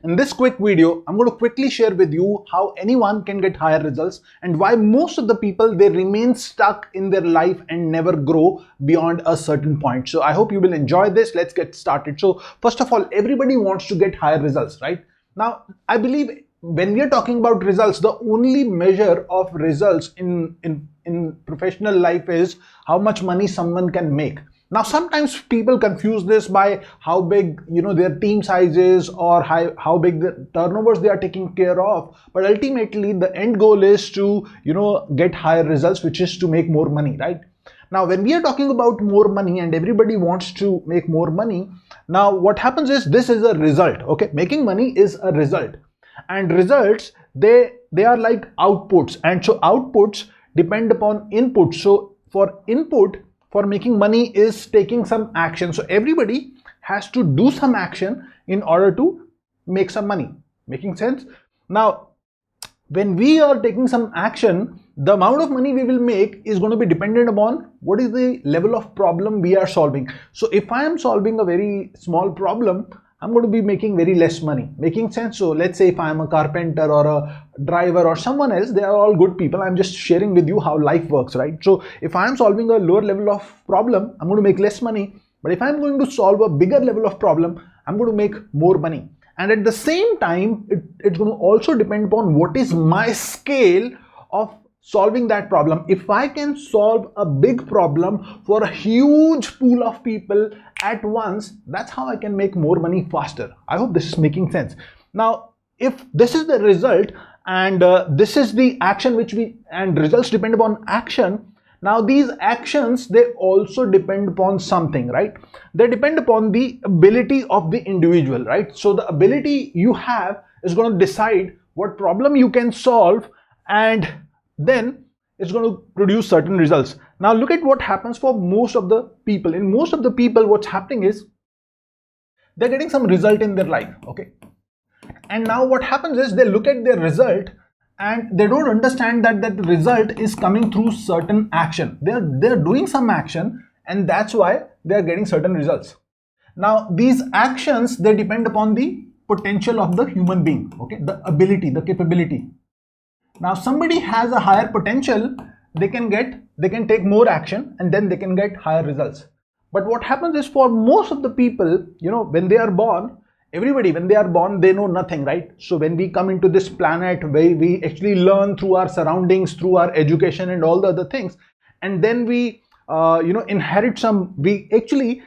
In this quick video, I'm going to quickly share with you how anyone can get higher results and why most of the people, they remain stuck in their life and never grow beyond a certain point. So I hope you will enjoy this. Let's get started. So first of all, everybody wants to get higher results, right? Now, I believe when we are talking about results, the only measure of results in professional life is how much money someone can make. Now, sometimes people confuse this by how big, their team size is, or how big the turnovers they are taking care of. But ultimately, the end goal is to, get higher results, which is to make more money, right? Now, when we are talking about more money and everybody wants to make more money, now what happens is this is a result, okay? Making money is a result. And results, they are like outputs. And so outputs depend upon input. So for input, for making money is taking some action. So everybody has to do some action in order to make some money. Making sense? Now, when we are taking some action, the amount of money we will make is going to be dependent upon what is the level of problem we are solving. So if I am solving a very small problem, I'm going to be making very less money. Making sense? So let's say if I'm a carpenter or a driver or someone else, they are all good people. I'm just sharing with you how life works, right? So if I'm solving a lower level of problem, I'm going to make less money. But if I'm going to solve a bigger level of problem, I'm going to make more money. And at the same time, it's going to also depend upon what is my scale of solving that problem. If I can solve a big problem for a huge pool of people at once, that's how I can make more money faster. I hope this is making sense. Now, if this is the result and this is the action and results depend upon action. Now these actions, they also depend upon something, right? They depend upon the ability of the individual, right? So the ability you have is going to decide what problem you can solve, and then it's going to produce certain results. Now look at what happens for most of the people. In most of the people, what's happening is they're getting some result in their life, okay? And now what happens is they look at their result and they don't understand that that result is coming through certain action. They're doing some action, and that's why they're getting certain results. Now these actions, they depend upon the potential of the human being, okay? The ability, the capability. Now somebody has a higher potential, they can take more action, and then they can get higher results. But what happens is for most of the people, when they are born, everybody, when they are born, they know nothing, right? So when we come into this planet, where we actually learn through our surroundings, through our education and all the other things, and then we inherit we actually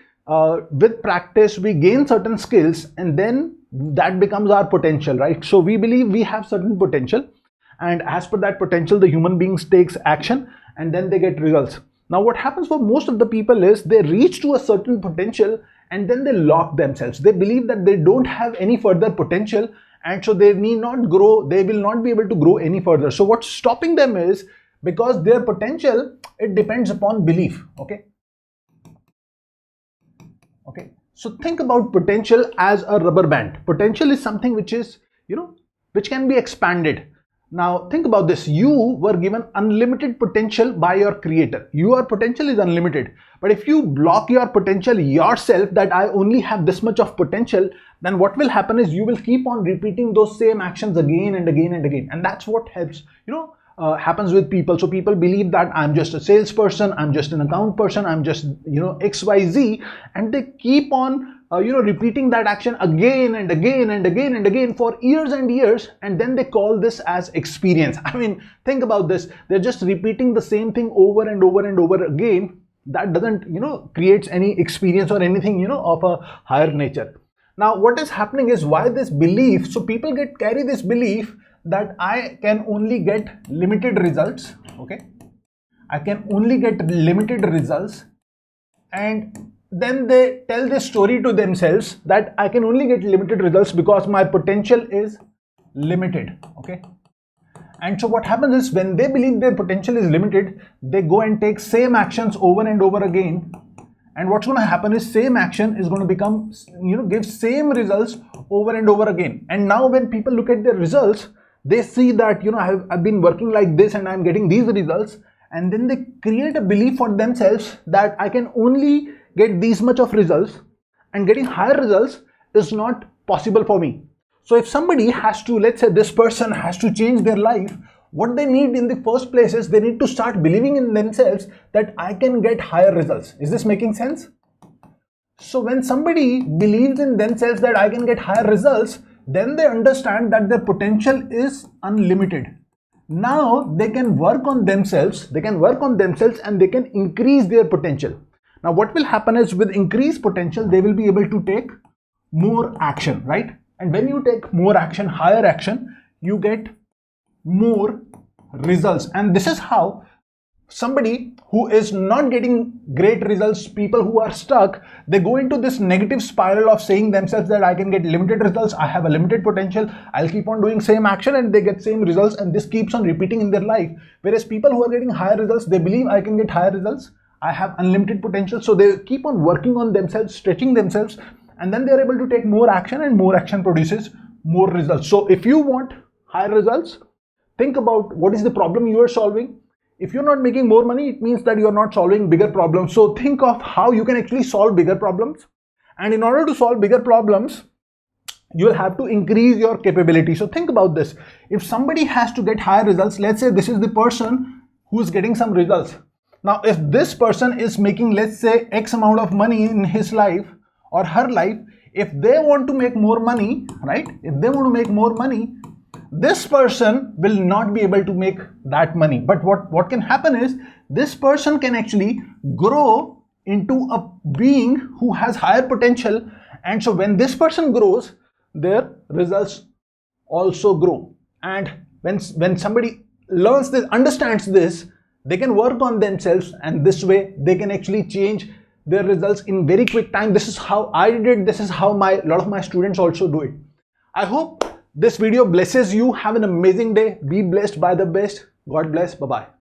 with practice we gain certain skills, and then that becomes our potential, right? So we believe we have certain potential, and as per that potential, the human beings takes action, and then they get results. Now what happens for most of the people is they reach to a certain potential, and then they lock themselves. They believe that they don't have any further potential, and so they need not grow. They will not be able to grow any further. So what's stopping them is because their potential, it depends upon belief, okay? Okay. So think about potential as a rubber band. Potential is something which is, which can be expanded. Now think about this. You were given unlimited potential by your creator. Your potential is unlimited. But if you block your potential yourself, that I only have this much of potential, then what will happen is you will keep on repeating those same actions again and again and again. And that's what helps, happens with people. So people believe that I'm just a salesperson, I'm just an account person, I'm just, XYZ, and they keep on repeating that action again and again and again and again for years and years, and then they call this as experience. I mean, think about this. They're just repeating the same thing over and over and over again. That doesn't, creates any experience or anything, of a higher nature. Now, what is happening is why this belief, so people carry this belief that I can only get limited results, okay? I can only get limited results, and then they tell this story to themselves that I can only get limited results because my potential is limited, okay? And so what happens is when they believe their potential is limited, they go and take same actions over and over again. And what's going to happen is same action is going to become, give same results over and over again. And now when people look at their results, they see that, I've been working like this and I'm getting these results. And then they create a belief for themselves that I can only get these much of results, and getting higher results is not possible for me. So if somebody has to, let's say this person has to change their life, what they need in the first place is they need to start believing in themselves that I can get higher results. Is this making sense? So when somebody believes in themselves that I can get higher results, then they understand that their potential is unlimited. Now they can work on themselves, and they can increase their potential. Now what will happen is, with increased potential, they will be able to take more action, right? And when you take more action, higher action, you get more results. And this is how somebody who is not getting great results, people who are stuck, they go into this negative spiral of saying themselves that I can get limited results, I have a limited potential, I'll keep on doing same action and they get same results, and this keeps on repeating in their life. Whereas people who are getting higher results, they believe I can get higher results, I have unlimited potential, so they keep on working on themselves, stretching themselves, and then they're able to take more action, and more action produces more results. So if you want higher results, think about what is the problem you are solving. If you're not making more money, it means that you're not solving bigger problems. So think of how you can actually solve bigger problems. And in order to solve bigger problems, you'll have to increase your capability. So think about this. If somebody has to get higher results, let's say this is the person who is getting some results. Now, if this person is making, let's say, X amount of money in his life or her life, if they want to make more money, right? If they want to make more money, this person will not be able to make that money. But what can happen is, this person can actually grow into a being who has higher potential, and so when this person grows, their results also grow. And when somebody learns this, understands this, they can work on themselves, and this way they can actually change their results in very quick time. This is how I did it. This is how a lot of my students also do it. I hope this video blesses you. Have an amazing day. Be blessed by the best. God bless. Bye-bye.